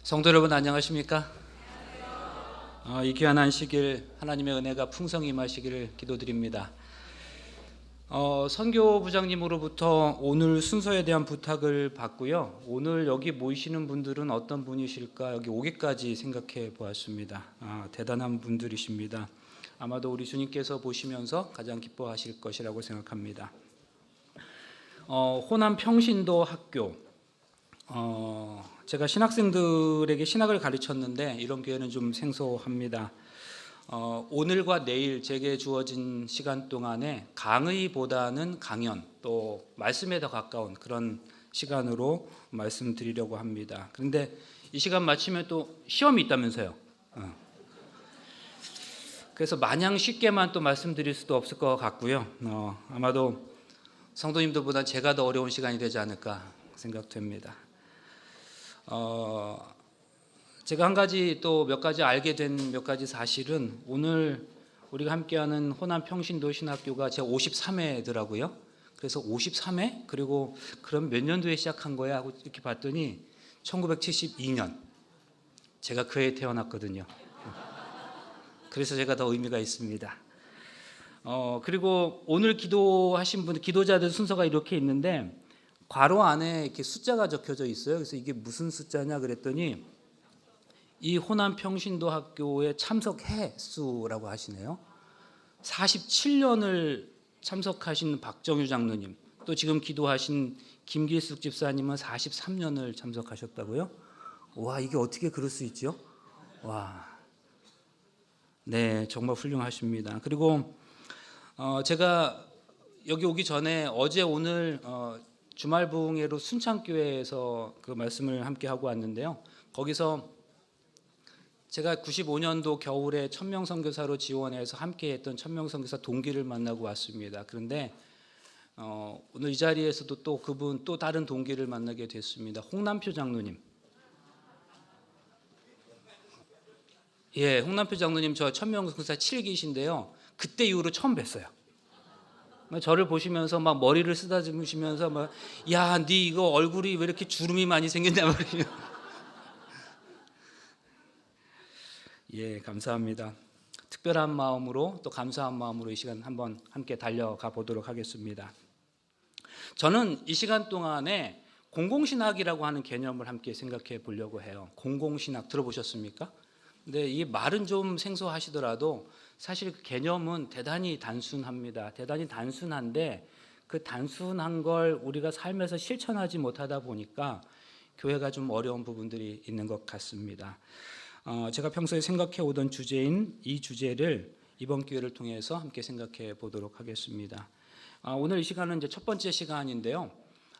성도 여러분 안녕하십니까? 이 귀한 안식일 하나님의 은혜가 풍성히 임하시기를 기도드립니다. 선교부장님으로부터 오늘 순서에 대한 부탁을 받고요. 오늘 여기 모이시는 분들은 어떤 분이실까 여기 오기까지 생각해 보았습니다. 대단한 분들이십니다. 아마도 우리 주님께서 보시면서 가장 기뻐하실 것이라고 생각합니다. 호남 평신도 학교, 제가 신학생들에게 신학을 가르쳤는데 이런 기회는 좀 생소합니다. 오늘과 내일 제게 주어진 시간 동안에 강의보다는 강연, 또 말씀에 더 가까운 그런 시간으로 말씀드리려고 합니다. 그런데 이 시간 마치면 또 시험이 있다면서요. 그래서 마냥 쉽게만 또 말씀드릴 수도 없을 것 같고요. 아마도 성도님들보다 제가 더 어려운 시간이 되지 않을까 생각됩니다. 제가 한 가지 또 몇 가지 알게 된 몇 가지 사실은 오늘 우리가 함께하는 호남 평신도 신학교가 제 53회더라고요. 그래서 53회? 그리고 그럼 몇 년도에 시작한 거야? 하고 이렇게 봤더니 1972년. 제가 그 해에 태어났거든요. 그래서 제가 더 의미가 있습니다. 그리고 오늘 기도하신 분, 기도자들 순서가 이렇게 있는데 괄호 안에 이렇게 숫자가 적혀져 있어요. 그래서 이게 무슨 숫자냐 그랬더니 이 호남 평신도 학교에 참석 횟수라고 하시네요. 47년을 참석하신 박정유 장로님, 또 지금 기도하신 김길숙 집사님은 43년을 참석하셨다고요? 와, 이게 어떻게 그럴 수 있죠? 와, 네, 정말 훌륭하십니다. 그리고 제가 여기 오기 전에 어제 오늘 주말 부흥회로 순창교회에서 그 말씀을 함께 하고 왔는데요. 거기서 제가 95년도 겨울에 천명선교사로 지원해서 함께 했던 천명선교사 동기를 만나고 왔습니다. 그런데 오늘 이 자리에서도 또 그분 또 다른 동기를 만나게 됐습니다. 홍남표 장로님. 예, 홍남표 장로님 저 천명선교사 7기신데요. 그때 이후로 처음 뵀어요. 저를 보시면서 막 머리를 쓰다듬으시면서 막 야, 네 이거 얼굴이 왜 이렇게 주름이 많이 생겼냐 말이에요. 예, 감사합니다. 특별한 마음으로 또 감사한 마음으로 이 시간 한번 함께 달려가 보도록 하겠습니다. 저는 이 시간 동안에 공공신학이라고 하는 개념을 함께 생각해 보려고 해요. 공공신학 들어보셨습니까? 근데 이 말은 좀 생소하시더라도 사실 그 개념은 대단히 단순합니다. 대단히 단순한데 그 단순한 걸 우리가 삶에서 실천하지 못하다 보니까 교회가 좀 어려운 부분들이 있는 것 같습니다. 제가 평소에 생각해 오던 주제인 이 주제를 이번 기회를 통해서 함께 생각해 보도록 하겠습니다. 오늘 이 시간은 이제 첫 번째 시간인데요.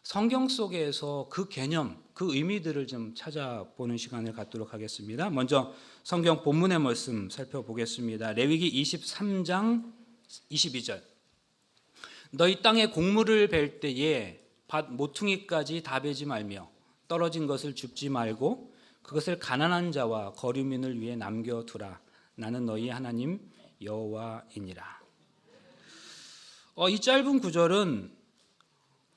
성경 속에서 그 개념, 그 의미들을 좀 찾아보는 시간을 갖도록 하겠습니다. 먼저 성경 본문의 말씀 살펴보겠습니다. 레위기 23장 22절. 너희 땅에 곡물을 벨 때에 밭 모퉁이까지 다 베지 말며 떨어진 것을 줍지 말고 그것을 가난한 자와 거류민을 위해 남겨두라. 나는 너희 하나님 여호와이니라. 이 짧은 구절은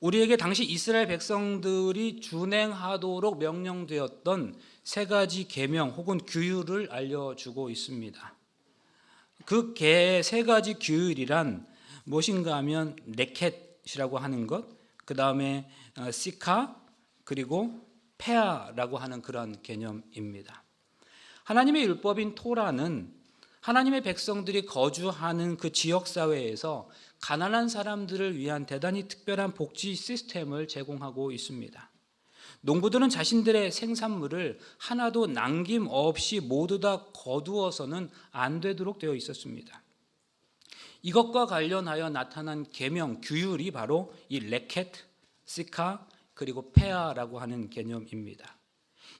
우리에게 당시 이스라엘 백성들이 준행하도록 명령되었던 세 가지 계명 혹은 규율을 알려주고 있습니다. 그 세 가지 규율이란 무엇인가 하면 레켓이라고 하는 것, 그 다음에 시카, 그리고 페아라고 하는 그런 개념입니다. 하나님의 율법인 토라는 하나님의 백성들이 거주하는 그 지역사회에서 가난한 사람들을 위한 대단히 특별한 복지 시스템을 제공하고 있습니다. 농부들은 자신들의 생산물을 하나도 남김없이 모두 다 거두어서는 안 되도록 되어 있었습니다. 이것과 관련하여 나타난 계명, 규율이 바로 이 레켓, 시카, 그리고 페아라고 하는 개념입니다.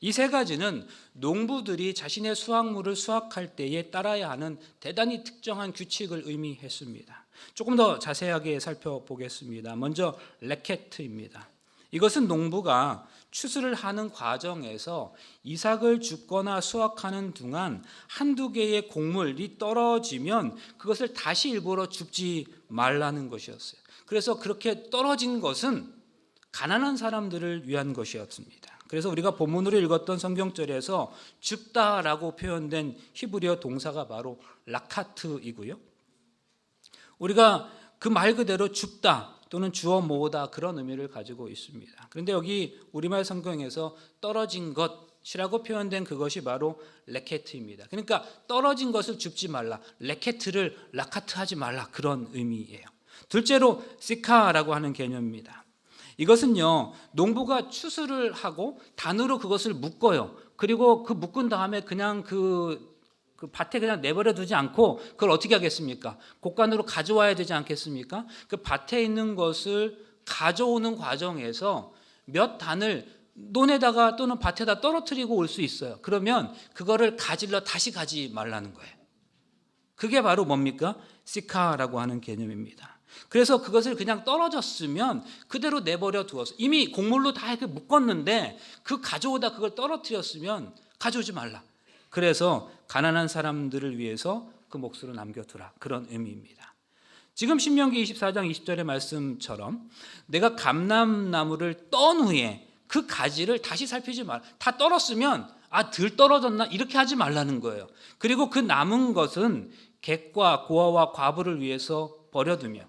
이 세 가지는 농부들이 자신의 수확물을 수확할 때에 따라야 하는 대단히 특정한 규칙을 의미했습니다. 조금 더 자세하게 살펴보겠습니다. 먼저 레켓입니다. 이것은 농부가 추수를 하는 과정에서 이삭을 줍거나 수확하는 동안 한두 개의 곡물이 떨어지면 그것을 다시 일부러 줍지 말라는 것이었어요. 그래서 그렇게 떨어진 것은 가난한 사람들을 위한 것이었습니다. 그래서 우리가 본문으로 읽었던 성경절에서 줍다라고 표현된 히브리어 동사가 바로 라카트이고요. 우리가 그 말 그대로 줍다 또는 주어 모으다 그런 의미를 가지고 있습니다. 그런데 여기 우리말 성경에서 떨어진 것이라고 표현된 그것이 바로 레케트입니다. 그러니까 떨어진 것을 줍지 말라, 레케트를 라카트하지 말라 그런 의미예요. 둘째로 시카라고 하는 개념입니다. 이것은요, 농부가 추수를 하고 단으로 그것을 묶어요. 그리고 그 묶은 다음에 그냥 그 밭에 그냥 내버려 두지 않고 그걸 어떻게 하겠습니까? 곡간으로 가져와야 되지 않겠습니까? 그 밭에 있는 것을 가져오는 과정에서 몇 단을 논에다가 또는 밭에다 떨어뜨리고 올 수 있어요. 그러면 그거를 가질러 다시 가지 말라는 거예요. 그게 바로 뭡니까? 시카라고 하는 개념입니다. 그래서 그것을 그냥 떨어졌으면 그대로 내버려 두어서 이미 곡물로 다 이렇게 묶었는데 그 가져오다 그걸 떨어뜨렸으면 가져오지 말라. 그래서 가난한 사람들을 위해서 그 몫으로 남겨두라 그런 의미입니다. 지금 신명기 24장 20절의 말씀처럼 내가 감람나무를 떤 후에 그 가지를 다시 살피지 말라. 다 떨었으면 덜 떨어졌나 이렇게 하지 말라는 거예요. 그리고 그 남은 것은 객과 고아와 과부를 위해서 버려두며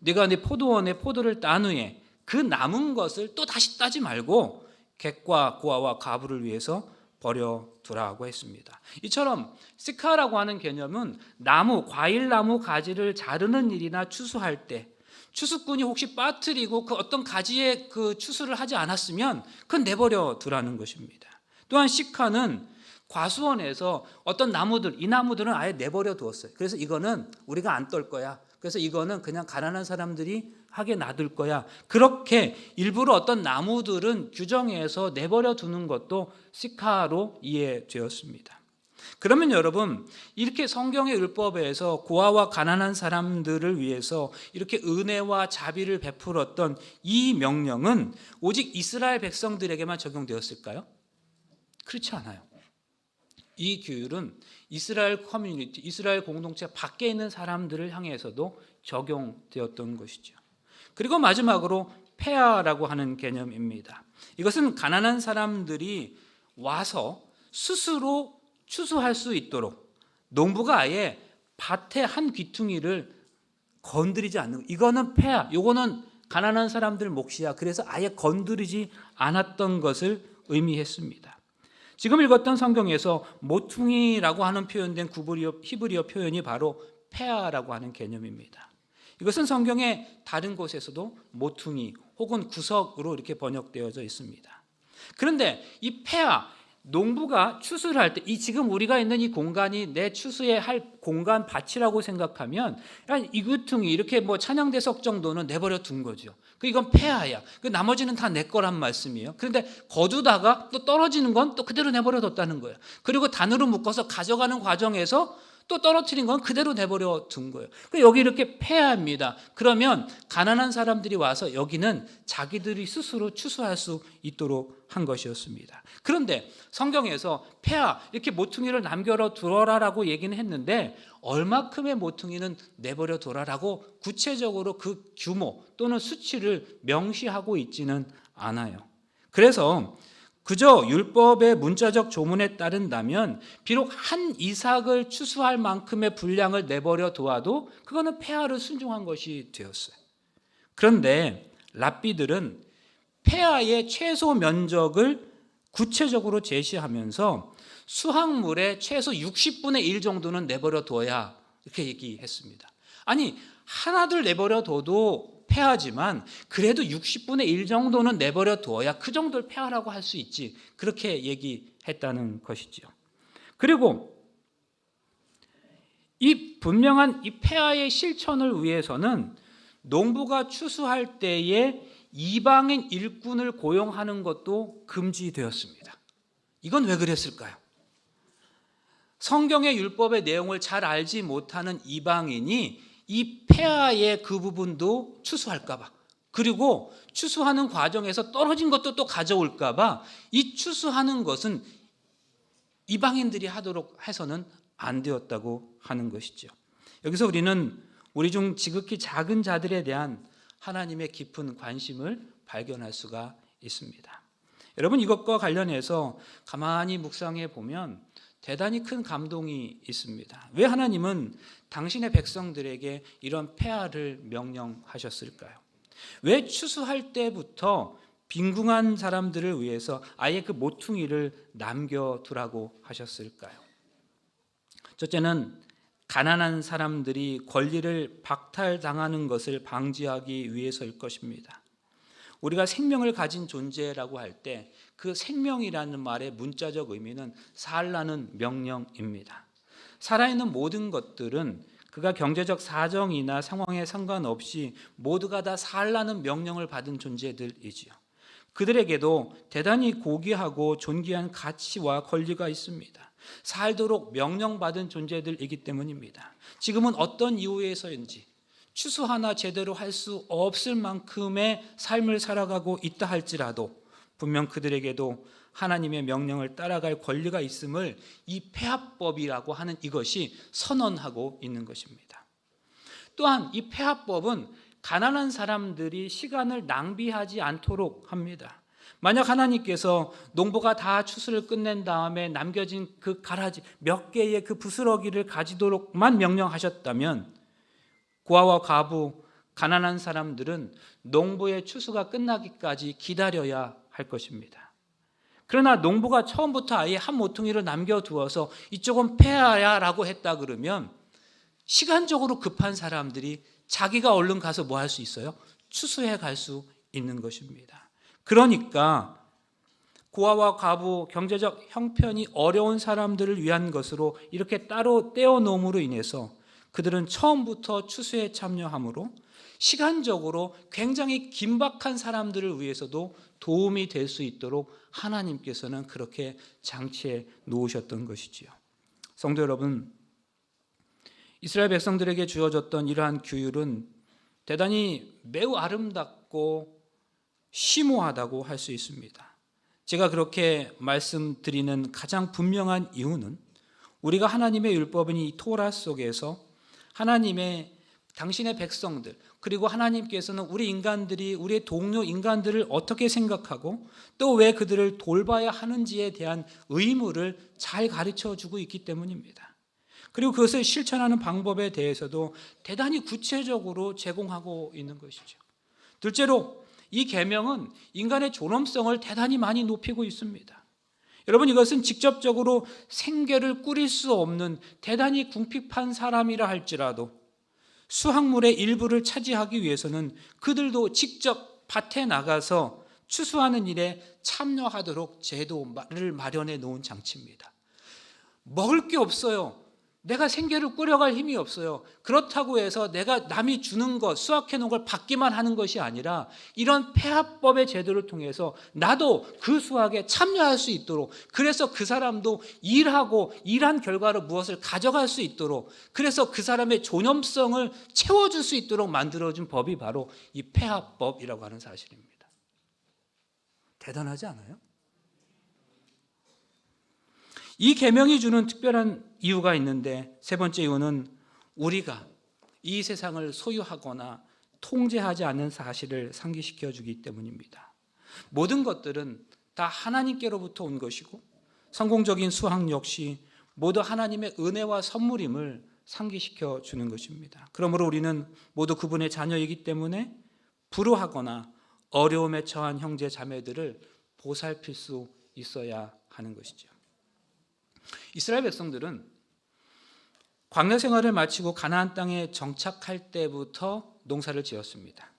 네가 네 포도원에 포도를 딴 후에 그 남은 것을 또 다시 따지 말고 객과 고아와 과부를 위해서 버려두라고 했습니다. 이처럼 시카라고 하는 개념은 나무, 과일나무 가지를 자르는 일이나 추수할 때 추수꾼이 혹시 빠뜨리고 그 어떤 가지에 그 추수를 하지 않았으면 그건 내버려 두라는 것입니다. 또한 시카는 과수원에서 어떤 나무들, 이 나무들은 아예 내버려 두었어요. 그래서 이거는 우리가 안 떨 거야. 그래서 이거는 그냥 가난한 사람들이 하게 놔둘 거야. 그렇게 일부러 어떤 나무들은 규정해서 내버려 두는 것도 시카로 이해되었습니다. 그러면 여러분, 이렇게 성경의 율법에서 고아와 가난한 사람들을 위해서 이렇게 은혜와 자비를 베풀었던 이 명령은 오직 이스라엘 백성들에게만 적용되었을까요? 그렇지 않아요. 이 규율은 이스라엘 커뮤니티, 이스라엘 공동체 밖에 있는 사람들을 향해서도 적용되었던 것이죠. 그리고 마지막으로 페아라고 하는 개념입니다. 이것은 가난한 사람들이 와서 스스로 추수할 수 있도록 농부가 아예 밭의 한 귀퉁이를 건드리지 않는 거. 이거는 페아, 이거는 가난한 사람들 몫이야. 그래서 아예 건드리지 않았던 것을 의미했습니다. 지금 읽었던 성경에서 모퉁이라고 하는 표현된 히브리어 표현이 바로 페아라고 하는 개념입니다. 이것은 성경의 다른 곳에서도 모퉁이 혹은 구석으로 이렇게 번역되어져 있습니다. 그런데 이 페아, 농부가 추수를 할 때 이 지금 우리가 있는 이 공간이 내 추수에 할 공간 밭이라고 생각하면 이 귀퉁이 이렇게 뭐 찬양대석 정도는 내버려 둔 거죠. 이건 폐하야. 나머지는 다 내 거란 말씀이에요. 그런데 거두다가 또 떨어지는 건 또 그대로 내버려 뒀다는 거예요. 그리고 단으로 묶어서 가져가는 과정에서 또 떨어뜨린 건 그대로 내버려 둔 거예요. 여기 이렇게 폐하입니다. 그러면 가난한 사람들이 와서 여기는 자기들이 스스로 추수할 수 있도록 한 것이었습니다. 그런데 성경에서 폐하, 이렇게 모퉁이를 남겨 두어라라고 얘기는 했는데 얼마큼의 모퉁이는 내버려 두어라라고 구체적으로 그 규모 또는 수치를 명시하고 있지는 않아요. 그래서 그저 율법의 문자적 조문에 따른다면 비록 한 이삭을 추수할 만큼의 분량을 내버려 두어도 그거는 폐하를 순종한 것이 되었어요. 그런데 랍비들은 폐하의 최소 면적을 구체적으로 제시하면서 수확물의 최소 60분의 1 정도는 내버려 둬야 이렇게 얘기했습니다. 아니 하나둘 내버려 둬도 폐하지만 그래도 60분의 1 정도는 내버려 두어야 그 정도를 폐하라고 할 수 있지. 그렇게 얘기했다는 것이죠. 그리고 이 분명한 이 폐하의 실천을 위해서는 농부가 추수할 때에 이방인 일꾼을 고용하는 것도 금지되었습니다. 이건 왜 그랬을까요? 성경의 율법의 내용을 잘 알지 못하는 이방인이 이 폐하의 그 부분도 추수할까 봐, 그리고 추수하는 과정에서 떨어진 것도 또 가져올까 봐 이 추수하는 것은 이방인들이 하도록 해서는 안 되었다고 하는 것이죠. 여기서 우리는 우리 중 지극히 작은 자들에 대한 하나님의 깊은 관심을 발견할 수가 있습니다. 여러분, 이것과 관련해서 가만히 묵상해 보면 대단히 큰 감동이 있습니다. 왜 하나님은 당신의 백성들에게 이런 폐하를 명령하셨을까요? 왜 추수할 때부터 빈궁한 사람들을 위해서 아예 그 모퉁이를 남겨두라고 하셨을까요? 첫째는 가난한 사람들이 권리를 박탈당하는 것을 방지하기 위해서일 것입니다. 우리가 생명을 가진 존재라고 할 때 그 생명이라는 말의 문자적 의미는 살라는 명령입니다. 살아있는 모든 것들은 그가 경제적 사정이나 상황에 상관없이 모두가 다 살라는 명령을 받은 존재들이지요. 그들에게도 대단히 고귀하고 존귀한 가치와 권리가 있습니다. 살도록 명령받은 존재들이기 때문입니다. 지금은 어떤 이유에서인지 추수 하나 제대로 할 수 없을 만큼의 삶을 살아가고 있다 할지라도 분명 그들에게도 하나님의 명령을 따라갈 권리가 있음을 이 폐하법이라고 하는 이것이 선언하고 있는 것입니다. 또한 이 폐하법은 가난한 사람들이 시간을 낭비하지 않도록 합니다. 만약 하나님께서 농부가 다 추수를 끝낸 다음에 남겨진 그 가라지 몇 개의 그 부스러기를 가지도록만 명령하셨다면 고아와 과부, 가난한 사람들은 농부의 추수가 끝나기까지 기다려야 할 것입니다. 그러나 농부가 처음부터 아예 한 모퉁이를 남겨두어서 이쪽은 폐하야 라고 했다 그러면 시간적으로 급한 사람들이 자기가 얼른 가서 뭐 할 수 있어요? 추수해 갈 수 있는 것입니다. 그러니까 고아와 과부, 경제적 형편이 어려운 사람들을 위한 것으로 이렇게 따로 떼어놓음으로 인해서 그들은 처음부터 추수에 참여하므로 시간적으로 굉장히 긴박한 사람들을 위해서도 도움이 될 수 있도록 하나님께서는 그렇게 장치해 놓으셨던 것이지요. 성도 여러분, 이스라엘 백성들에게 주어졌던 이러한 규율은 대단히 매우 아름답고 심오하다고 할 수 있습니다. 제가 그렇게 말씀드리는 가장 분명한 이유는 우리가 하나님의 율법인 이 토라 속에서 하나님의 당신의 백성들 그리고 하나님께서는 우리 인간들이 우리의 동료 인간들을 어떻게 생각하고 또 왜 그들을 돌봐야 하는지에 대한 의무를 잘 가르쳐주고 있기 때문입니다. 그리고 그것을 실천하는 방법에 대해서도 대단히 구체적으로 제공하고 있는 것이죠. 둘째로 이 계명은 인간의 존엄성을 대단히 많이 높이고 있습니다. 여러분, 이것은 직접적으로 생계를 꾸릴 수 없는 대단히 궁핍한 사람이라 할지라도 수확물의 일부를 차지하기 위해서는 그들도 직접 밭에 나가서 추수하는 일에 참여하도록 제도를 마련해 놓은 장치입니다. 먹을 게 없어요. 내가 생계를 꾸려갈 힘이 없어요. 그렇다고 해서 내가 남이 주는 것, 수확해 놓은 걸 받기만 하는 것이 아니라 이런 폐합법의 제도를 통해서 나도 그 수확에 참여할 수 있도록, 그래서 그 사람도 일하고 일한 결과로 무엇을 가져갈 수 있도록, 그래서 그 사람의 존엄성을 채워줄 수 있도록 만들어준 법이 바로 이 폐합법이라고 하는 사실입니다. 대단하지 않아요? 이 계명이 주는 특별한 이유가 있는데, 세 번째 이유는 우리가 이 세상을 소유하거나 통제하지 않는 사실을 상기시켜 주기 때문입니다. 모든 것들은 다 하나님께로부터 온 것이고 성공적인 수학 역시 모두 하나님의 은혜와 선물임을 상기시켜 주는 것입니다. 그러므로 우리는 모두 그분의 자녀이기 때문에 불우하거나 어려움에 처한 형제 자매들을 보살필 수 있어야 하는 것이죠. 이스라엘 백성들은 광야 생활을 마치고 가나안 땅에 정착할 때부터 농사를 지었습니다.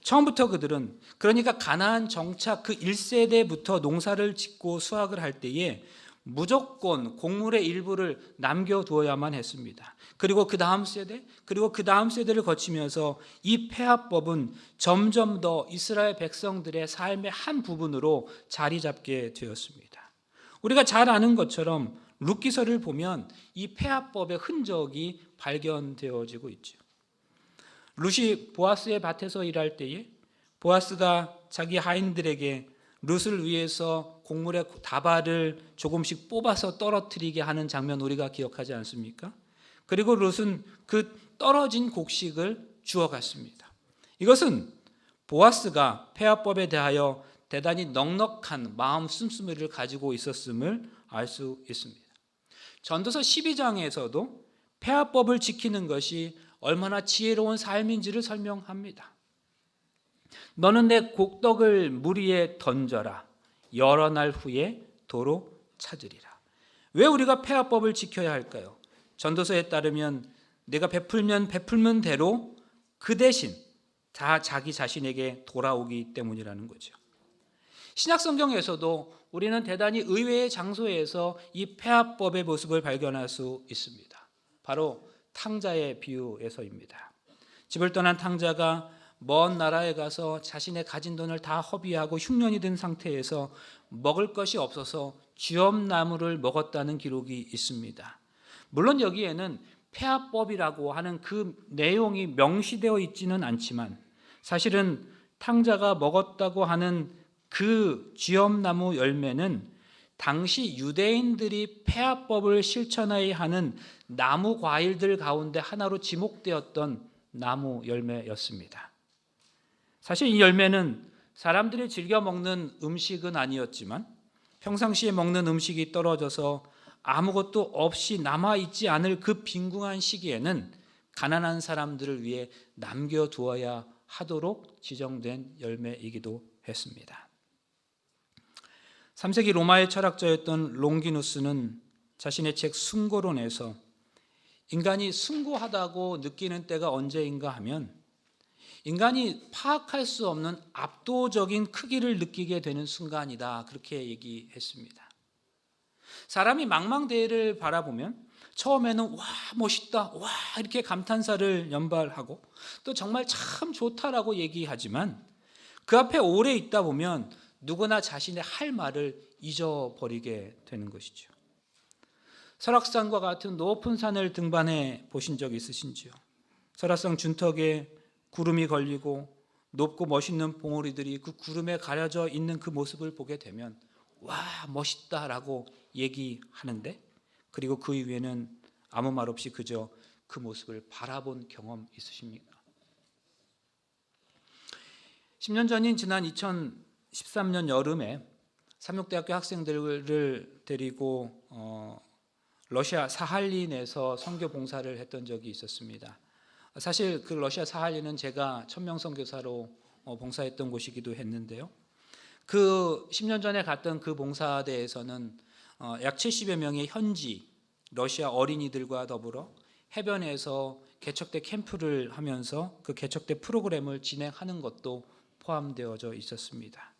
처음부터 그들은 그러니까 가나안 정착 그 1세대부터 농사를 짓고 수확을 할 때에 무조건 곡물의 일부를 남겨두어야만 했습니다. 그리고 그 다음 세대, 그리고 그 다음 세대를 거치면서 이 폐합법은 점점 더 이스라엘 백성들의 삶의 한 부분으로 자리 잡게 되었습니다. 우리가 잘 아는 것처럼 룻기서를 보면 이 폐합법의 흔적이 발견되어지고 있죠. 룻이 보아스의 밭에서 일할 때에 보아스가 자기 하인들에게 룻을 위해서 곡물의 다발을 조금씩 뽑아서 떨어뜨리게 하는 장면 우리가 기억하지 않습니까? 그리고 룻은 그 떨어진 곡식을 주워갔습니다. 이것은 보아스가 폐화법에 대하여 대단히 넉넉한 마음 씀씀이를 가지고 있었음을 알 수 있습니다. 전도서 12장에서도 폐화법을 지키는 것이 얼마나 지혜로운 삶인지를 설명합니다. 너는 내 곡덕을 물 위에 던져라. 여러 날 후에 도로 찾으리라. 왜 우리가 폐화법을 지켜야 할까요? 전도서에 따르면 내가 베풀면 베풀는 대로 그 대신 다 자기 자신에게 돌아오기 때문이라는 거죠. 신약 성경에서도 우리는 대단히 의외의 장소에서 이 폐화법의 모습을 발견할 수 있습니다. 바로 탕자의 비유에서입니다. 집을 떠난 탕자가 먼 나라에 가서 자신의 가진 돈을 다 허비하고 흉년이 든 상태에서 먹을 것이 없어서 쥐엄나무를 먹었다는 기록이 있습니다. 물론 여기에는 폐화법이라고 하는 그 내용이 명시되어 있지는 않지만 사실은 탕자가 먹었다고 하는 그 쥐엄나무 열매는 당시 유대인들이 폐화법을 실천해야 하는 나무 과일들 가운데 하나로 지목되었던 나무 열매였습니다. 사실 이 열매는 사람들이 즐겨 먹는 음식은 아니었지만 평상시에 먹는 음식이 떨어져서 아무것도 없이 남아있지 않을 그 빈궁한 시기에는 가난한 사람들을 위해 남겨두어야 하도록 지정된 열매이기도 했습니다. 3세기 로마의 철학자였던 롱기누스는 자신의 책 숭고론에서 인간이 숭고하다고 느끼는 때가 언제인가 하면 인간이 파악할 수 없는 압도적인 크기를 느끼게 되는 순간이다, 그렇게 얘기했습니다. 사람이 망망대해를 바라보면 처음에는 와 멋있다, 와 이렇게 감탄사를 연발하고 또 정말 참 좋다라고 얘기하지만 그 앞에 오래 있다 보면 누구나 자신의 할 말을 잊어버리게 되는 것이죠. 설악산과 같은 높은 산을 등반해 보신 적 있으신지요? 설악산 준턱에 구름이 걸리고 높고 멋있는 봉우리들이 그 구름에 가려져 있는 그 모습을 보게 되면 와 멋있다라고 얘기하는데 그리고 그 이후에는 아무 말 없이 그저 그 모습을 바라본 경험 있으십니까? 10년 전인 지난 2013년 여름에 삼육대학교 학생들을 데리고 러시아 사할린에서 선교 봉사를 했던 적이 있었습니다. 사실 그 러시아 사할린은 제가 천명 선교사로 봉사했던 곳이기도 했는데요. 그 10년 전에 갔던 그 봉사대에서는 약 70여 명의 현지 러시아 어린이들과 더불어 해변에서 개척대 캠프를 하면서 그 개척대 프로그램을 진행하는 것도 포함되어져 있었습니다.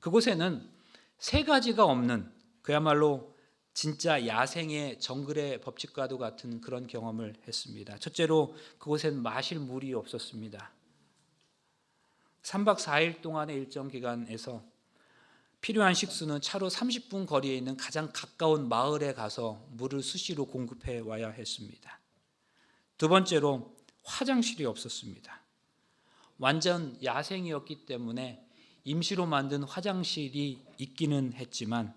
그곳에는 세 가지가 없는 그야말로 진짜 야생의 정글의 법칙과도 같은 그런 경험을 했습니다. 첫째로 그곳엔 마실 물이 없었습니다. 3박 4일 동안의 일정 기간에서 필요한 식수는 차로 30분 거리에 있는 가장 가까운 마을에 가서 물을 수시로 공급해 와야 했습니다. 두 번째로 화장실이 없었습니다. 완전 야생이었기 때문에 임시로 만든 화장실이 있기는 했지만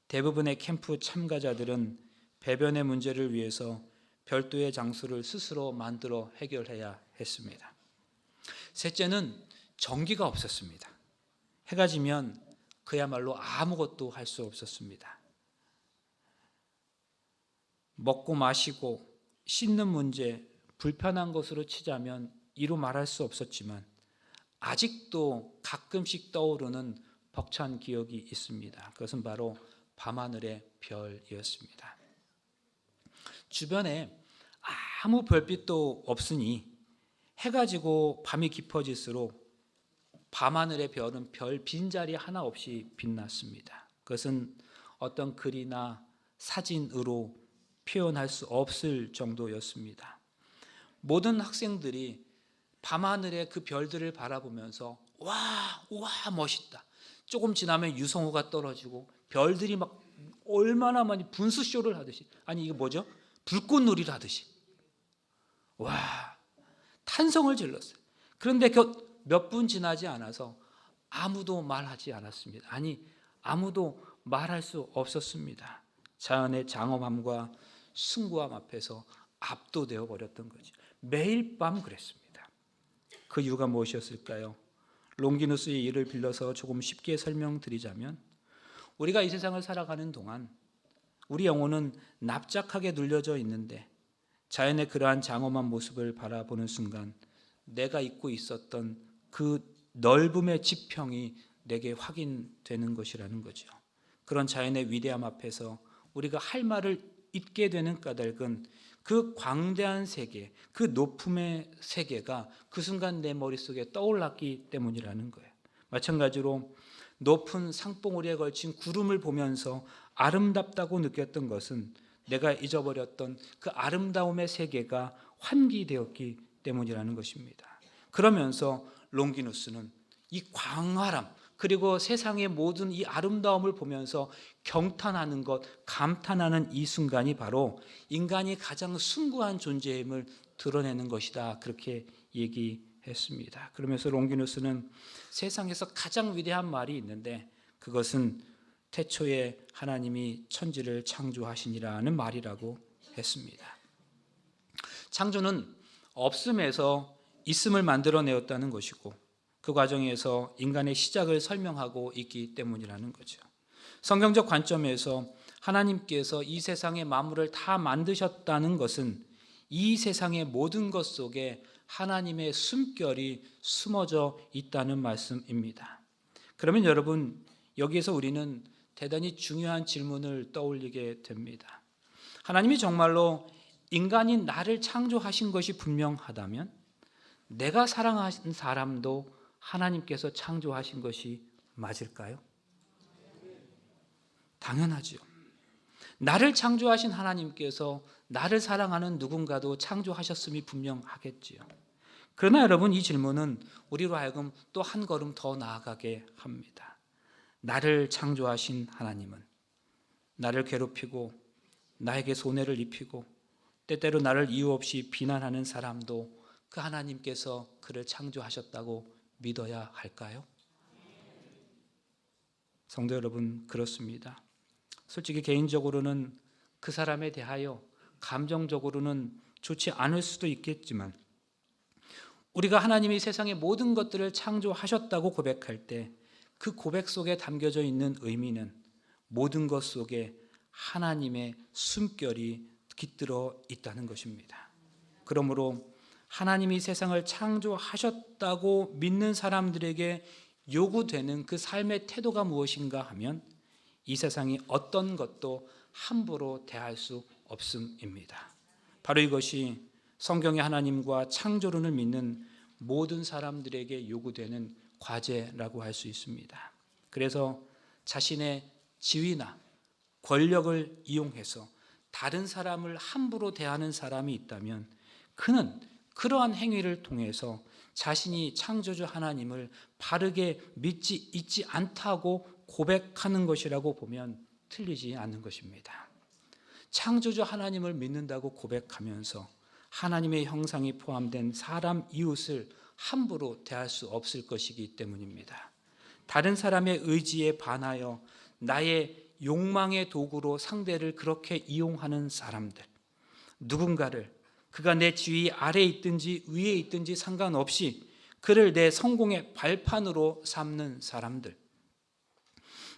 대부분의 캠프 참가자들은 배변의 문제를 위해서 별도의 장소를 스스로 만들어 해결해야 했습니다. 셋째는 전기가 없었습니다. 해가 지면 그야말로 아무것도 할 수 없었습니다. 먹고 마시고 씻는 문제, 불편한 것으로 치자면 이루 말할 수 없었지만 아직도 가끔씩 떠오르는 벅찬 기억이 있습니다. 그것은 바로 밤하늘의 별이었습니다. 주변에 아무 별빛도 없으니 해가 지고 밤이 깊어질수록 밤하늘의 별은 별 빈자리 하나 없이 빛났습니다. 그것은 어떤 글이나 사진으로 표현할 수 없을 정도였습니다. 모든 학생들이 밤하늘의 그 별들을 바라보면서 와 멋있다. 조금 지나면 유성우가 떨어지고 별들이 막 얼마나 많이 분수쇼를 하듯이, 아니 이게 뭐죠? 불꽃놀이를 하듯이 와 탄성을 질렀어요. 그런데 몇 분 지나지 않아서 아무도 말하지 않았습니다. 아니 아무도 말할 수 없었습니다. 자연의 장엄함과 숭고함 앞에서 압도되어 버렸던 거죠. 매일 밤 그랬습니다. 그 이유가 무엇이었을까요? 롱기누스의 일을 빌려서 조금 쉽게 설명드리자면, 우리가 이 세상을 살아가는 동안 우리 영혼은 납작하게 눌려져 있는데 자연의 그러한 장엄한 모습을 바라보는 순간 내가 잊고 있었던 그 넓음의 지평이 내게 확인되는 것이라는 거죠. 그런 자연의 위대함 앞에서 우리가 할 말을 잊게 되는 까닭은 그 광대한 세계, 그 높음의 세계가 그 순간 내 머릿속에 떠올랐기 때문이라는 거예요. 마찬가지로 높은 산봉우리에 걸친 구름을 보면서 아름답다고 느꼈던 것은 내가 잊어버렸던 그 아름다움의 세계가 환기되었기 때문이라는 것입니다. 그러면서 롱기누스는 이 광활함, 그리고 세상의 모든 이 아름다움을 보면서 경탄하는 것, 감탄하는 이 순간이 바로 인간이 가장 숭고한 존재임을 드러내는 것이다, 그렇게 얘기했습니다. 그러면서 롱기누스는 세상에서 가장 위대한 말이 있는데 그것은 태초에 하나님이 천지를 창조하시니라는 말이라고 했습니다. 창조는 없음에서 있음을 만들어내었다는 것이고 그 과정에서 인간의 시작을 설명하고 있기 때문이라는 거죠. 성경적 관점에서 하나님께서 이 세상의 만물을 다 만드셨다는 것은 이 세상의 모든 것 속에 하나님의 숨결이 숨어져 있다는 말씀입니다. 그러면 여러분, 여기에서 우리는 대단히 중요한 질문을 떠올리게 됩니다. 하나님이 정말로 인간인 나를 창조하신 것이 분명하다면 내가 사랑하는 사람도 하나님께서 창조하신 것이 맞을까요? 당연하죠. 나를 창조하신 하나님께서 나를 사랑하는 누군가도 창조하셨음이 분명하겠지요. 그러나 여러분, 이 질문은 우리로 하여금 또 한 걸음 더 나아가게 합니다. 나를 창조하신 하나님은 나를 괴롭히고 나에게 손해를 입히고 때때로 나를 이유 없이 비난하는 사람도 그 하나님께서 그를 창조하셨다고 믿어야 할까요? 성도 여러분, 그렇습니다. 솔직히 개인적으로는 그 사람에 대하여 감정적으로는 좋지 않을 수도 있겠지만 우리가 하나님이 세상의 모든 것들을 창조하셨다고 고백할 때 그 고백 속에 담겨져 있는 의미는 모든 것 속에 하나님의 숨결이 깃들어 있다는 것입니다. 그러므로 하나님이 세상을 창조하셨다고 믿는 사람들에게 요구되는 그 삶의 태도가 무엇인가 하면 이 세상이 어떤 것도 함부로 대할 수 없음입니다. 바로 이것이 성경의 하나님과 창조론을 믿는 모든 사람들에게 요구되는 과제라고 할 수 있습니다. 그래서 자신의 지위나 권력을 이용해서 다른 사람을 함부로 대하는 사람이 있다면 그는 그러한 행위를 통해서 자신이 창조주 하나님을 바르게 믿지 있지 않다고 고백하는 것이라고 보면 틀리지 않는 것입니다. 창조주 하나님을 믿는다고 고백하면서 하나님의 형상이 포함된 사람 이웃을 함부로 대할 수 없을 것이기 때문입니다. 다른 사람의 의지에 반하여 나의 욕망의 도구로 상대를 그렇게 이용하는 사람들, 누군가를 그가 내 지위 아래에 있든지 위에 있든지 상관없이 그를 내 성공의 발판으로 삼는 사람들,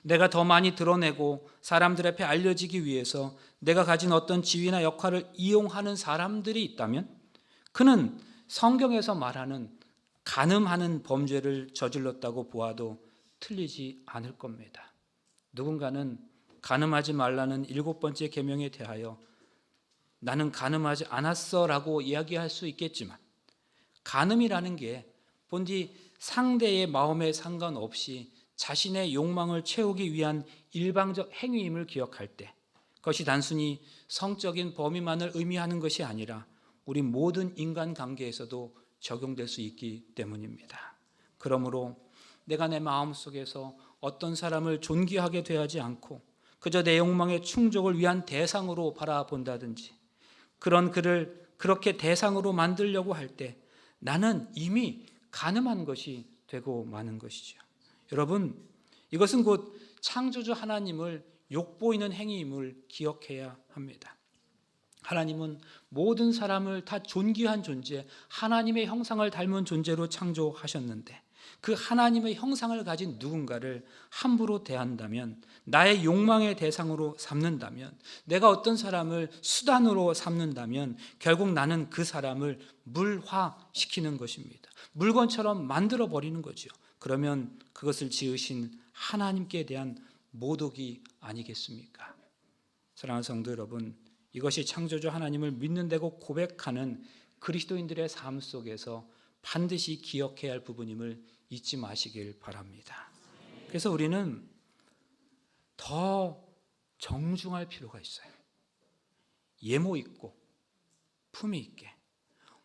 내가 더 많이 드러내고 사람들 앞에 알려지기 위해서 내가 가진 어떤 지위나 역할을 이용하는 사람들이 있다면 그는 성경에서 말하는 간음하는 범죄를 저질렀다고 보아도 틀리지 않을 겁니다. 누군가는 간음하지 말라는 7번째 계명에 대하여 나는 간음하지 않았어 라고 이야기할 수 있겠지만 간음이라는 게 본디 상대의 마음에 상관없이 자신의 욕망을 채우기 위한 일방적 행위임을 기억할 때 그것이 단순히 성적인 범위만을 의미하는 것이 아니라 우리 모든 인간관계에서도 적용될 수 있기 때문입니다. 그러므로 내가 내 마음속에서 어떤 사람을 존귀하게 대하지 않고 그저 내 욕망의 충족을 위한 대상으로 바라본다든지 그런 그를 그렇게 대상으로 만들려고 할 때 나는 이미 간음한 것이 되고 마는 것이죠. 여러분, 이것은 곧 창조주 하나님을 욕보이는 행위임을 기억해야 합니다. 하나님은 모든 사람을 다 존귀한 존재, 하나님의 형상을 닮은 존재로 창조하셨는데 그 하나님의 형상을 가진 누군가를 함부로 대한다면, 나의 욕망의 대상으로 삼는다면, 내가 어떤 사람을 수단으로 삼는다면 결국 나는 그 사람을 물화시키는 것입니다. 물건처럼 만들어 버리는 거죠. 그러면 그것을 지으신 하나님께 대한 모독이 아니겠습니까? 사랑하는 성도 여러분, 이것이 창조주 하나님을 믿는다고 고백하는 그리스도인들의 삶 속에서 반드시 기억해야 할 부분임을 잊지 마시길 바랍니다. 그래서 우리는 더 정중할 필요가 있어요. 예모 있고 품위 있게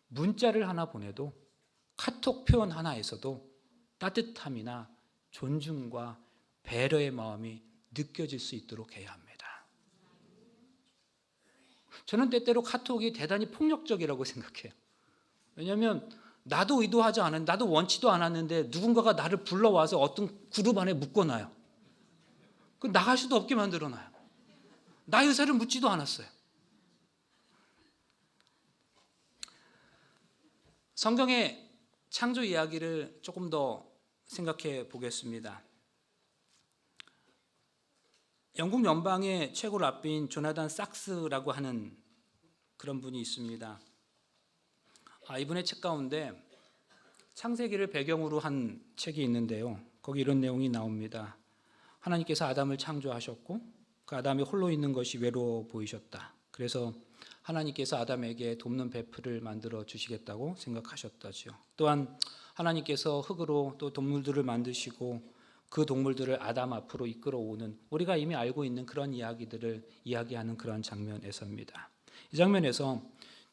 문자를 하나 보내도 카톡 표현 하나에서도 따뜻함이나 존중과 배려의 마음이 느껴질 수 있도록 해야 합니다. 저는 때때로 카톡이 대단히 폭력적이라고 생각해요. 왜냐하면 나도 의도하지 않은, 나도 원치도 않았는데 누군가가 나를 불러와서 어떤 그룹 안에 묶어놔요. 그 나갈 수도 없게 만들어놔요. 나의 의사를 묻지도 않았어요. 성경의 창조 이야기를 조금 더 생각해 보겠습니다. 영국 연방의 최고 랍비인 조나단 sak스라고 하는 그런 분이 있습니다. 이분의 책 가운데 창세기를 배경으로 한 책이 있는데요. 거기 이런 내용이 나옵니다. 하나님께서 아담을 창조하셨고 그 아담이 홀로 있는 것이 외로워 보이셨다. 그래서 하나님께서 아담에게 돕는 베풀을 만들어 주시겠다고 생각하셨다죠. 또한 하나님께서 흙으로 또 동물들을 만드시고 그 동물들을 아담 앞으로 이끌어오는, 우리가 이미 알고 있는 그런 이야기들을 이야기하는 그런 장면에서입니다. 이 장면에서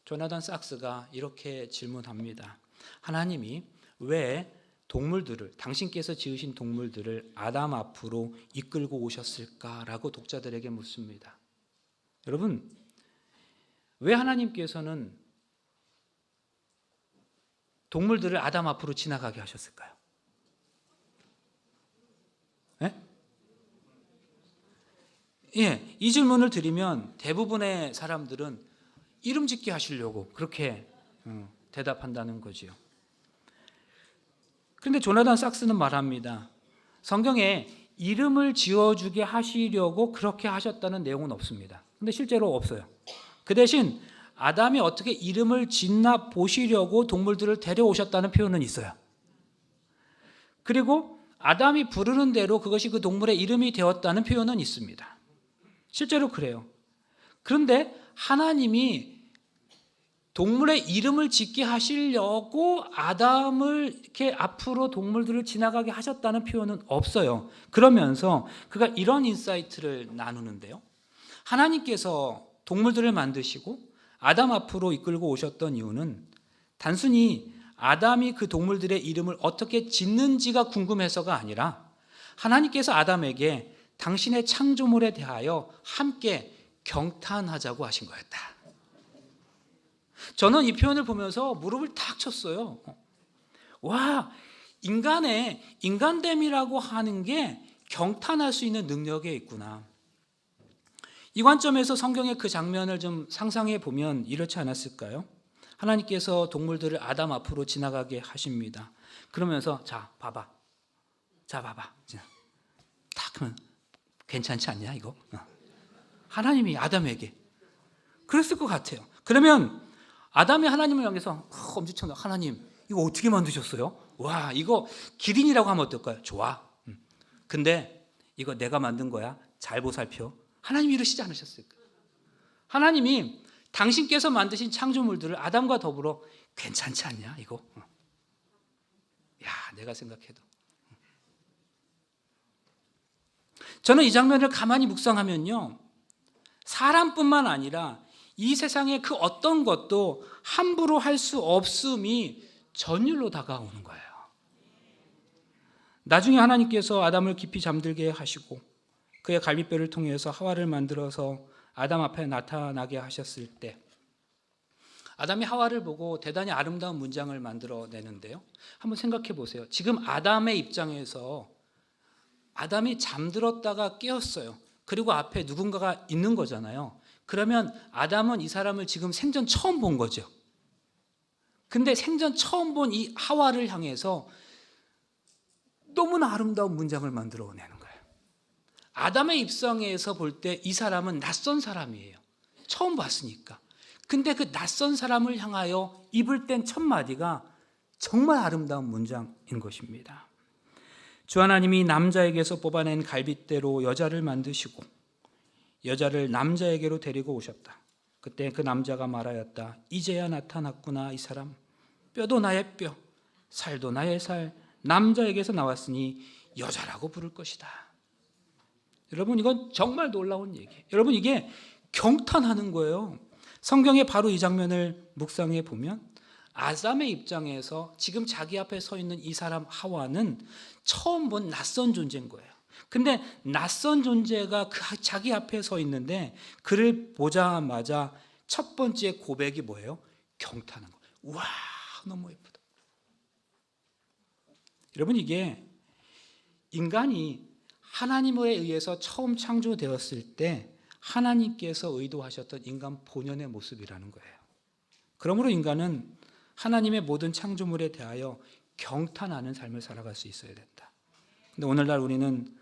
조나단 sak스가 이렇게 질문합니다. 하나님이 왜 동물들을, 당신께서 지으신 동물들을 아담 앞으로 이끌고 오셨을까라고 독자들에게 묻습니다. 여러분, 왜 하나님께서는 동물들을 아담 앞으로 지나가게 하셨을까요? 이 질문을 드리면 대부분의 사람들은 이름 짓게 하시려고 그렇게 대답한다는 거지요. 그런데 조나단 sak스는 말합니다. 성경에 이름을 지어주게 하시려고 그렇게 하셨다는 내용은 없습니다. 근데 실제로 없어요. 그 대신 아담이 어떻게 이름을 짓나 보시려고 동물들을 데려오셨다는 표현은 있어요. 그리고 아담이 부르는 대로 그것이 그 동물의 이름이 되었다는 표현은 있습니다. 실제로 그래요. 그런데 하나님이 동물의 이름을 짓게 하시려고 아담을 이렇게 앞으로 동물들을 지나가게 하셨다는 표현은 없어요. 그러면서 그가 이런 인사이트를 나누는데요. 하나님께서 동물들을 만드시고 아담 앞으로 이끌고 오셨던 이유는 단순히 아담이 그 동물들의 이름을 어떻게 짓는지가 궁금해서가 아니라 하나님께서 아담에게 당신의 창조물에 대하여 함께 경탄하자고 하신 거였다. 저는 이 표현을 보면서 무릎을 탁 쳤어요. 와, 인간의 인간됨이라고 하는 게 경탄할 수 있는 능력에 있구나. 이 관점에서 성경의 그 장면을 좀 상상해 보면 이렇지 않았을까요? 하나님께서 동물들을 아담 앞으로 지나가게 하십니다. 그러면서 자 봐봐. 딱 하면 괜찮지 않냐 이거? 하나님이 아담에게 그랬을 것 같아요. 그러면 아담이 하나님을 향해서 엄지척 하나님 이거 어떻게 만드셨어요? 와 이거 기린이라고 하면 어떨까요? 좋아. 근데 이거 내가 만든 거야. 잘 보살펴. 하나님이 이러시지 않으셨을까? 하나님이 당신께서 만드신 창조물들을 아담과 더불어 괜찮지 않냐 이거? 야 내가 생각해도 저는 이 장면을 가만히 묵상하면요, 사람뿐만 아니라 이 세상의 그 어떤 것도 함부로 할 수 없음이 전율로 다가오는 거예요. 나중에 하나님께서 아담을 깊이 잠들게 하시고 그의 갈비뼈를 통해서 하와를 만들어서 아담 앞에 나타나게 하셨을 때 아담이 하와를 보고 대단히 아름다운 문장을 만들어내는데요. 한번 생각해 보세요. 지금 아담의 입장에서 아담이 잠들었다가 깨었어요. 그리고 앞에 누군가가 있는 거잖아요. 그러면 아담은 이 사람을 지금 생전 처음 본 거죠. 근데 생전 처음 본 이 하와를 향해서 너무나 아름다운 문장을 만들어내는 거예요. 아담의 입장에서 볼 때 이 사람은 낯선 사람이에요. 처음 봤으니까. 근데 그 낯선 사람을 향하여 입을 뗀 첫 마디가 정말 아름다운 문장인 것입니다. 주 하나님이 남자에게서 뽑아낸 갈빗대로 여자를 만드시고 여자를 남자에게로 데리고 오셨다. 그때 그 남자가 말하였다. 이제야 나타났구나 이 사람. 뼈도 나의 뼈, 살도 나의 살. 남자에게서 나왔으니 여자라고 부를 것이다. 여러분, 이건 정말 놀라운 얘기예요. 여러분, 이게 경탄하는 거예요. 성경에 바로 이 장면을 묵상해 보면 아담의 입장에서 지금 자기 앞에 서 있는 이 사람 하와는 처음 본 낯선 존재인 거예요. 근데 낯선 존재가 자기 앞에 서 있는데 그를 보자마자 첫 번째 고백이 뭐예요? 경탄한 거예요. 와, 너무 예쁘다. 여러분, 이게 인간이 하나님에 의해서 처음 창조되었을 때 하나님께서 의도하셨던 인간 본연의 모습이라는 거예요. 그러므로 인간은 하나님의 모든 창조물에 대하여 경탄하는 삶을 살아갈 수 있어야 된다. 근데 오늘날 우리는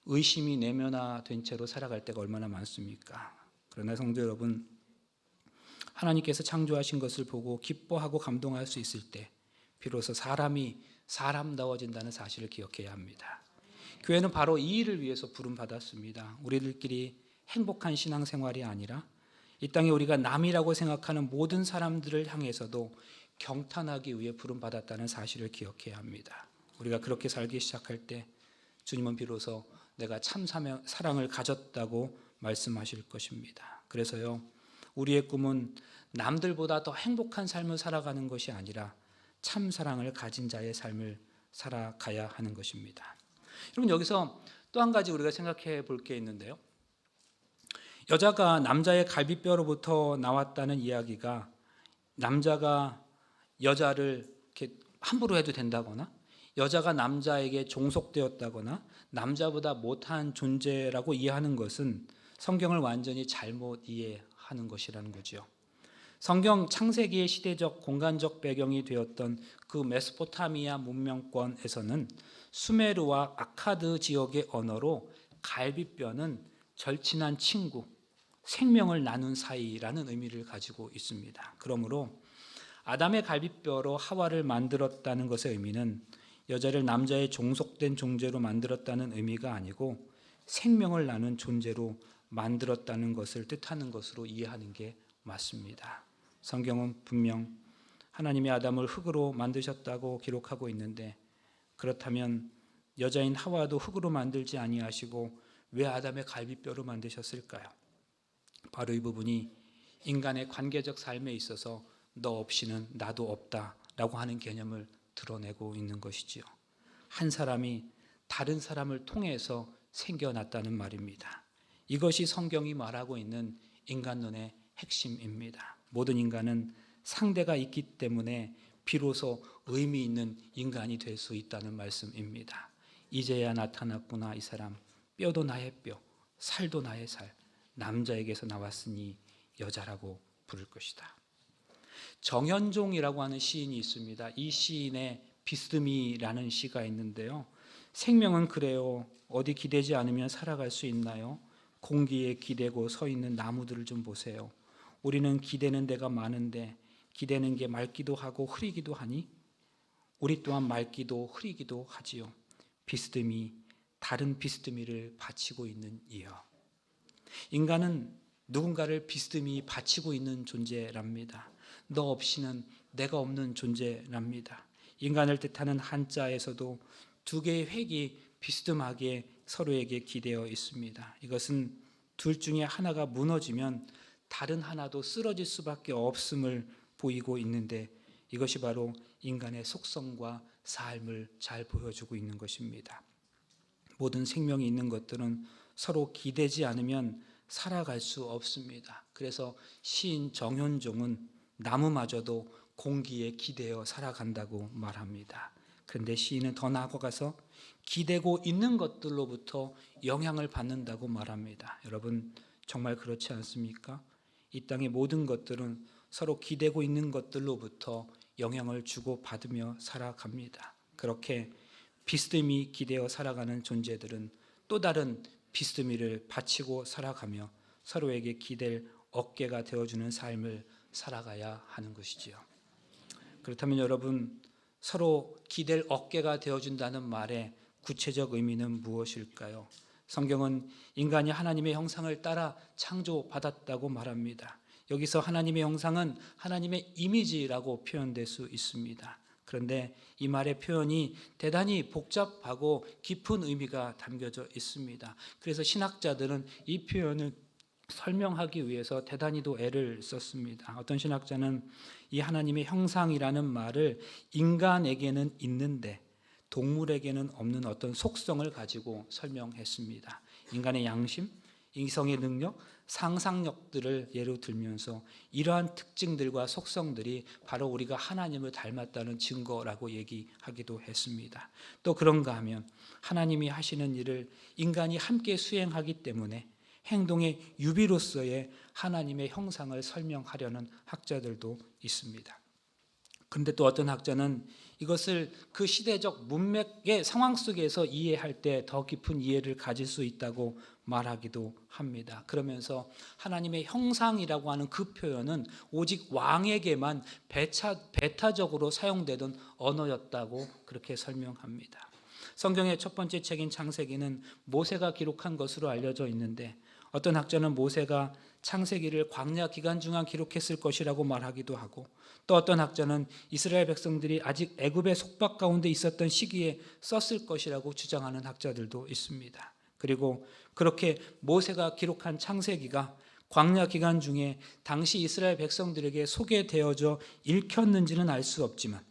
의심이 내면화된 채로 살아갈 때가 얼마나 많습니까? 그러나 성도 여러분, 하나님께서 창조하신 것을 보고 기뻐하고 감동할 수 있을 때 비로소 사람이 사람다워진다는 사실을 기억해야 합니다. 교회는 바로 이 일을 위해서 부름받았습니다. 우리들끼리 행복한 신앙생활이 아니라 이 땅에 우리가 남이라고 생각하는 모든 사람들을 향해서도 경탄하기 위해 부름받았다는 사실을 기억해야 합니다. 우리가 그렇게 살기 시작할 때 주님은 비로소 내가 참 사랑을 가졌다고 말씀하실 것입니다. 그래서요, 우리의 꿈은 남들보다 더 행복한 삶을 살아가는 것이 아니라 참 사랑을 가진 자의 삶을 살아가야 하는 것입니다. 여러분, 여기서 또 한 가지 우리가 생각해 볼 게 있는데요. 여자가 남자의 갈비뼈로부터 나왔다는 이야기가 남자가 여자를 이렇게 함부로 해도 된다거나 여자가 남자에게 종속되었다거나 남자보다 못한 존재라고 이해하는 것은 성경을 완전히 잘못 이해하는 것이라는 거죠. 성경 창세기의 시대적 공간적 배경이 되었던 그 메소포타미아 문명권에서는 수메르와 아카드 지역의 언어로 갈비뼈는 절친한 친구, 생명을 나눈 사이라는 의미를 가지고 있습니다. 그러므로 아담의 갈비뼈로 하와를 만들었다는 것의 의미는 여자를 남자의 종속된 존재로 만들었다는 의미가 아니고 생명을 나눈 존재로 만들었다는 것을 뜻하는 것으로 이해하는 게 맞습니다. 성경은 분명 하나님이 아담을 흙으로 만드셨다고 기록하고 있는데 그렇다면 여자인 하와도 흙으로 만들지 아니하시고 왜 아담의 갈비뼈로 만드셨을까요? 바로 이 부분이 인간의 관계적 삶에 있어서 너 없이는 나도 없다라고 하는 개념을 드러내고 있는 것이지요. 한 사람이 다른 사람을 통해서 생겨났다는 말입니다. 이것이 성경이 말하고 있는 인간론의 핵심입니다. 모든 인간은 상대가 있기 때문에 비로소 의미 있는 인간이 될 수 있다는 말씀입니다. 이제야 나타났구나 이 사람. 뼈도 나의 뼈, 살도 나의 살. 남자에게서 나왔으니 여자라고 부를 것이다. 정현종이라고 하는 시인이 있습니다. 이 시인의 비스듬히라는 시가 있는데요. 생명은 그래요. 어디 기대지 않으면 살아갈 수 있나요? 공기에 기대고 서 있는 나무들을 좀 보세요. 우리는 기대는 데가 많은데 기대는 게 맑기도 하고 흐리기도 하니 우리 또한 맑기도 흐리기도 하지요. 비스듬히 다른 비스듬히를 바치고 있는 이여. 인간은 누군가를 비스듬히 바치고 있는 존재랍니다. 너 없이는 내가 없는 존재랍니다. 인간을 뜻하는 한자에서도 두 개의 획이 비스듬하게 서로에게 기대어 있습니다. 이것은 둘 중에 하나가 무너지면 다른 하나도 쓰러질 수밖에 없음을 보이고 있는데 이것이 바로 인간의 속성과 삶을 잘 보여주고 있는 것입니다. 모든 생명이 있는 것들은 서로 기대지 않으면 살아갈 수 없습니다. 그래서 시인 정현종은 나무마저도 공기에 기대어 살아간다고 말합니다. 그런데 시인은 더 나아가서 기대고 있는 것들로부터 영향을 받는다고 말합니다. 여러분, 정말 그렇지 않습니까? 이 땅의 모든 것들은 서로 기대고 있는 것들로부터 영향을 주고 받으며 살아갑니다. 그렇게 비스듬히 기대어 살아가는 존재들은 또 다른 비스듬히를 바치고 살아가며 서로에게 기댈 어깨가 되어주는 삶을 살아가야 하는 것이지요. 그렇다면 여러분, 서로 기댈 어깨가 되어준다는 말의 구체적 의미는 무엇일까요? 성경은 인간이 하나님의 형상을 따라 창조받았다고 말합니다. 여기서 하나님의 형상은 하나님의 이미지라고 표현될 수 있습니다. 그런데 이 말의 표현이 대단히 복잡하고 깊은 의미가 담겨져 있습니다. 그래서 신학자들은 이 표현을 설명하기 위해서 대단히도 애를 썼습니다. 어떤 신학자는 이 하나님의 형상이라는 말을 인간에게는 있는데 동물에게는 없는 어떤 속성을 가지고 설명했습니다. 인간의 양심, 이성의 능력, 상상력들을 예로 들면서 이러한 특징들과 속성들이 바로 우리가 하나님을 닮았다는 증거라고 얘기하기도 했습니다. 또 그런가 하면 하나님이 하시는 일을 인간이 함께 수행하기 때문에 행동의 유비로서의 하나님의 형상을 설명하려는 학자들도 있습니다. 그런데 또 어떤 학자는 이것을 그 시대적 문맥의 상황 속에서 이해할 때 더 깊은 이해를 가질 수 있다고 말하기도 합니다. 그러면서 하나님의 형상이라고 하는 그 표현은 오직 왕에게만 배타적으로 사용되던 언어였다고 그렇게 설명합니다. 성경의 첫 번째 책인 창세기는 모세가 기록한 것으로 알려져 있는데 어떤 학자는 모세가 창세기를 광야 기간 중에 기록했을 것이라고 말하기도 하고 또 어떤 학자는 이스라엘 백성들이 아직 애굽의 속박 가운데 있었던 시기에 썼을 것이라고 주장하는 학자들도 있습니다. 그리고 그렇게 모세가 기록한 창세기가 광야 기간 중에 당시 이스라엘 백성들에게 소개되어져 읽혔는지는 알 수 없지만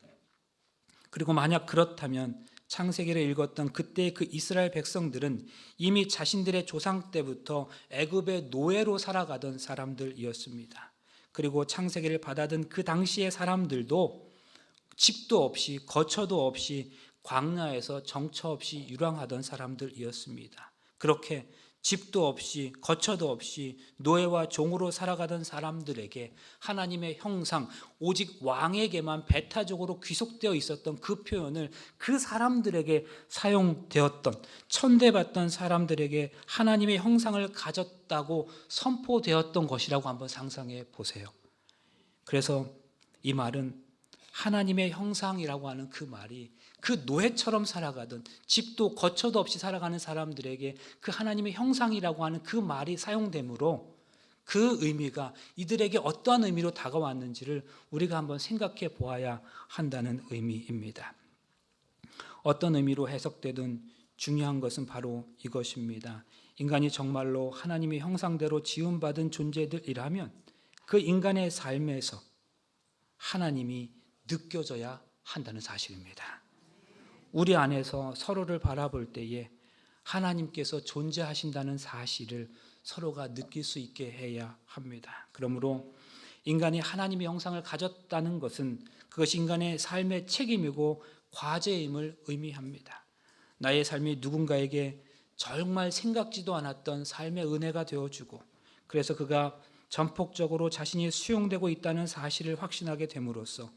그리고 만약 그렇다면 창세기를 읽었던 그때의 그 이스라엘 백성들은 이미 자신들의 조상 때부터 애굽의 노예로 살아가던 사람들이었습니다. 그리고 창세기를 받아든 그 당시의 사람들도 집도 없이 거처도 없이 광야에서 정처 없이 유랑하던 사람들이었습니다. 그렇게 집도 없이 거처도 없이 노예와 종으로 살아가던 사람들에게 하나님의 형상, 오직 왕에게만 배타적으로 귀속되어 있었던 그 표현을 그 사람들에게 사용되었던, 천대받던 사람들에게 하나님의 형상을 가졌다고 선포되었던 것이라고 한번 상상해 보세요. 그래서 이 말은 하나님의 형상이라고 하는 그 말이 그 노예처럼 살아가던 집도 거처도 없이 살아가는 사람들에게 그 하나님의 형상이라고 하는 그 말이 사용되므로 그 의미가 이들에게 어떠한 의미로 다가왔는지를 우리가 한번 생각해 보아야 한다는 의미입니다. 어떤 의미로 해석되든 중요한 것은 바로 이것입니다. 인간이 정말로 하나님의 형상대로 지음받은 존재들이라면 그 인간의 삶에서 하나님이 느껴져야 한다는 사실입니다. 우리 안에서 서로를 바라볼 때에 하나님께서 존재하신다는 사실을 서로가 느낄 수 있게 해야 합니다. 그러므로 인간이 하나님의 형상을 가졌다는 것은 그것이 인간의 삶의 책임이고 과제임을 의미합니다. 나의 삶이 누군가에게 정말 생각지도 않았던 삶의 은혜가 되어주고 그래서 그가 전폭적으로 자신이 수용되고 있다는 사실을 확신하게 됨으로써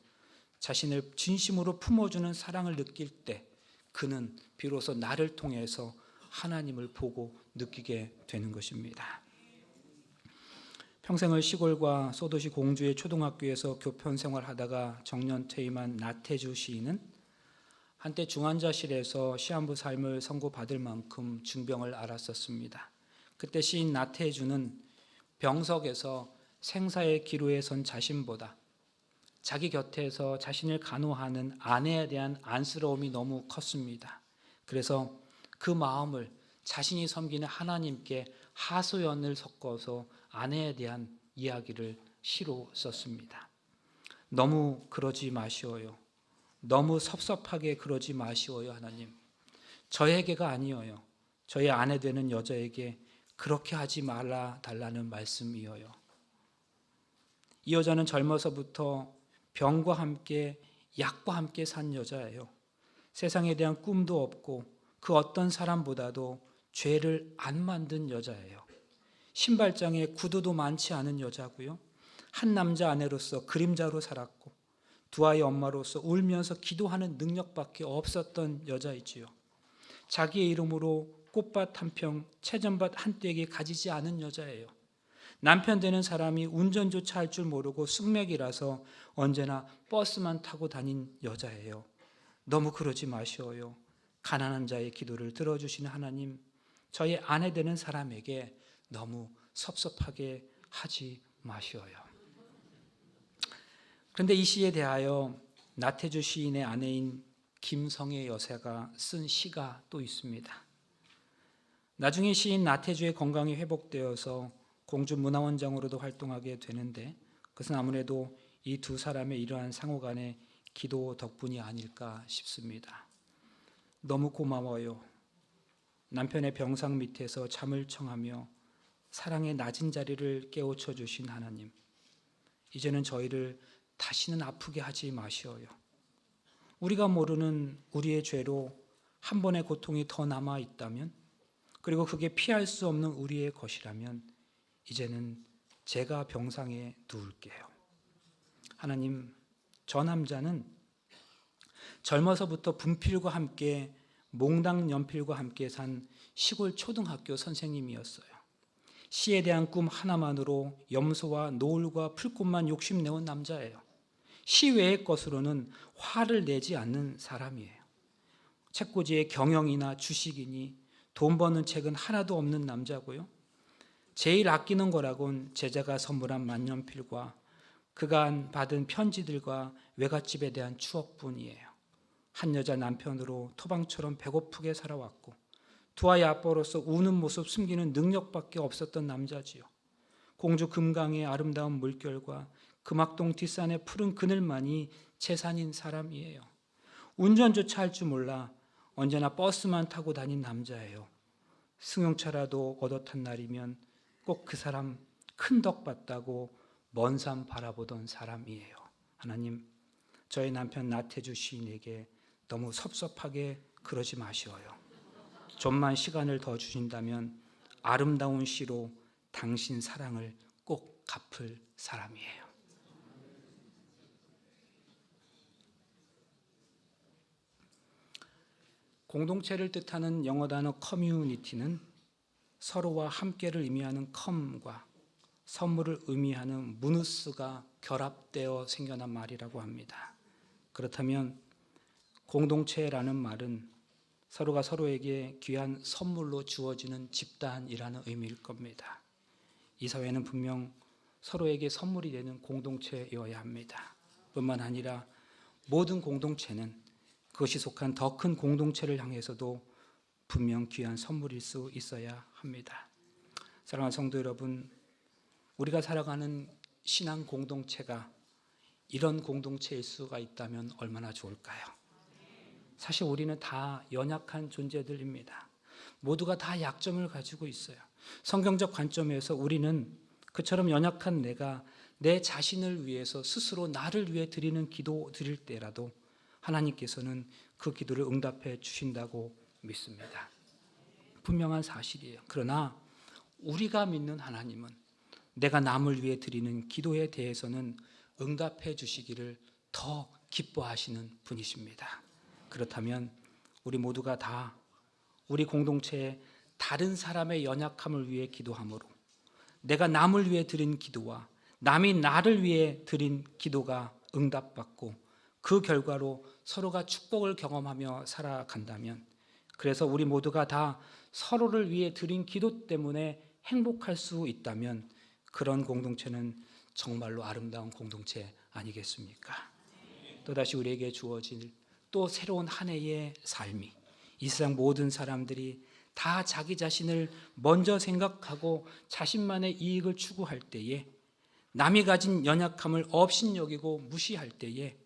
자신을 진심으로 품어주는 사랑을 느낄 때 그는 비로소 나를 통해서 하나님을 보고 느끼게 되는 것입니다. 평생을 시골과 소도시 공주의 초등학교에서 교편 생활하다가 정년 퇴임한 나태주 시인은 한때 중환자실에서 시한부 삶을 선고받을 만큼 중병을 앓았었습니다. 그때 시인 나태주는 병석에서 생사의 기로에 선 자신보다 자기 곁에서 자신을 간호하는 아내에 대한 안쓰러움이 너무 컸습니다. 그래서 그 마음을 자신이 섬기는 하나님께 하소연을 섞어서 아내에 대한 이야기를 시로 썼습니다. 너무 그러지 마시어요. 너무 섭섭하게 그러지 마시어요, 하나님. 저에게가 아니어요. 저의 아내 되는 여자에게 그렇게 하지 말아 달라는 말씀이어요. 이 여자는 젊어서부터 병과 함께 약과 함께 산 여자예요. 세상에 대한 꿈도 없고 그 어떤 사람보다도 죄를 안 만든 여자예요. 신발장에 구두도 많지 않은 여자고요. 한 남자 아내로서 그림자로 살았고 두 아이 엄마로서 울면서 기도하는 능력밖에 없었던 여자이지요. 자기의 이름으로 꽃밭 한 평, 채전밭 한 떼기 가지지 않은 여자예요. 남편 되는 사람이 운전조차 할 줄 모르고 숙맥이라서 언제나 버스만 타고 다닌 여자예요. 너무 그러지 마시오요. 가난한 자의 기도를 들어주시는 하나님, 저의 아내 되는 사람에게 너무 섭섭하게 하지 마시오요. 그런데 이 시에 대하여 나태주 시인의 아내인 김성애 여사가 쓴 시가 또 있습니다. 나중에 시인 나태주의 건강이 회복되어서 공주문화원장으로도 활동하게 되는데, 그것은 아무래도 이 두 사람의 이러한 상호간의 기도 덕분이 아닐까 싶습니다. 너무 고마워요. 남편의 병상 밑에서 잠을 청하며 사랑의 낮은 자리를 깨우쳐 주신 하나님, 이제는 저희를 다시는 아프게 하지 마시어요. 우리가 모르는 우리의 죄로 한 번의 고통이 더 남아 있다면, 그리고 그게 피할 수 없는 우리의 것이라면 이제는 제가 병상에 누울게요. 하나님, 저 남자는 젊어서부터 분필과 함께 몽당 연필과 함께 산 시골 초등학교 선생님이었어요. 시에 대한 꿈 하나만으로 염소와 노을과 풀꽃만 욕심내온 남자예요. 시 외의 것으로는 화를 내지 않는 사람이에요. 책꽂이에 경영이나 주식이니 돈 버는 책은 하나도 없는 남자고요. 제일 아끼는 거라곤 제자가 선물한 만년필과 그간 받은 편지들과 외갓집에 대한 추억뿐이에요. 한 여자 남편으로 토방처럼 배고프게 살아왔고 두 아이 아빠로서 우는 모습 숨기는 능력밖에 없었던 남자지요. 공주 금강의 아름다운 물결과 금악동 뒷산의 푸른 그늘만이 재산인 사람이에요. 운전조차 할 줄 몰라 언제나 버스만 타고 다닌 남자예요. 승용차라도 얻어 탄 날이면 꼭 그 사람 큰 덕 봤다고 먼 산 바라보던 사람이에요. 하나님, 저희 남편 나태주 시인에게 너무 섭섭하게 그러지 마시어요. 좀만 시간을 더 주신다면 아름다운 시로 당신 사랑을 꼭 갚을 사람이에요. 공동체를 뜻하는 영어 단어 커뮤니티는 서로와 함께를 의미하는 컴과 선물을 의미하는 무누스가 결합되어 생겨난 말이라고 합니다. 그렇다면 공동체라는 말은 서로가 서로에게 귀한 선물로 주어지는 집단이라는 의미일 겁니다. 이 사회는 분명 서로에게 선물이 되는 공동체여야 합니다. 뿐만 아니라 모든 공동체는 그것이 속한 더 큰 공동체를 향해서도 분명 귀한 선물일 수 있어야 합니다. 사랑하는 성도 여러분, 우리가 살아가는 신앙 공동체가 이런 공동체일 수가 있다면 얼마나 좋을까요? 사실 우리는 다 연약한 존재들입니다. 모두가 다 약점을 가지고 있어요. 성경적 관점에서 우리는 그처럼 연약한 내가 내 자신을 위해서 스스로 나를 위해 드리는 기도 드릴 때라도 하나님께서는 그 기도를 응답해 주신다고 믿습니다. 분명한 사실이에요. 그러나 우리가 믿는 하나님은 내가 남을 위해 드리는 기도에 대해서는 응답해 주시기를 더 기뻐하시는 분이십니다. 그렇다면 우리 모두가 다 우리 공동체의 다른 사람의 연약함을 위해 기도함으로 내가 남을 위해 드린 기도와 남이 나를 위해 드린 기도가 응답받고 그 결과로 서로가 축복을 경험하며 살아간다면, 그래서 우리 모두가 다 서로를 위해 드린 기도 때문에 행복할 수 있다면 그런 공동체는 정말로 아름다운 공동체 아니겠습니까? 또다시 우리에게 주어질 또 새로운 한 해의 삶이, 이 세상 모든 사람들이 다 자기 자신을 먼저 생각하고 자신만의 이익을 추구할 때에, 남이 가진 연약함을 업신여기고 무시할 때에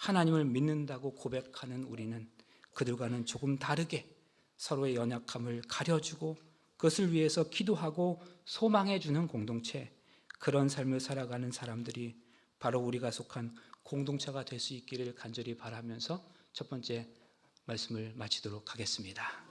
하나님을 믿는다고 고백하는 우리는 그들과는 조금 다르게 서로의 연약함을 가려주고 그것을 위해서 기도하고 소망해주는 공동체, 그런 삶을 살아가는 사람들이 바로 우리가 속한 공동체가 될 수 있기를 간절히 바라면서 첫 번째 말씀을 마치도록 하겠습니다.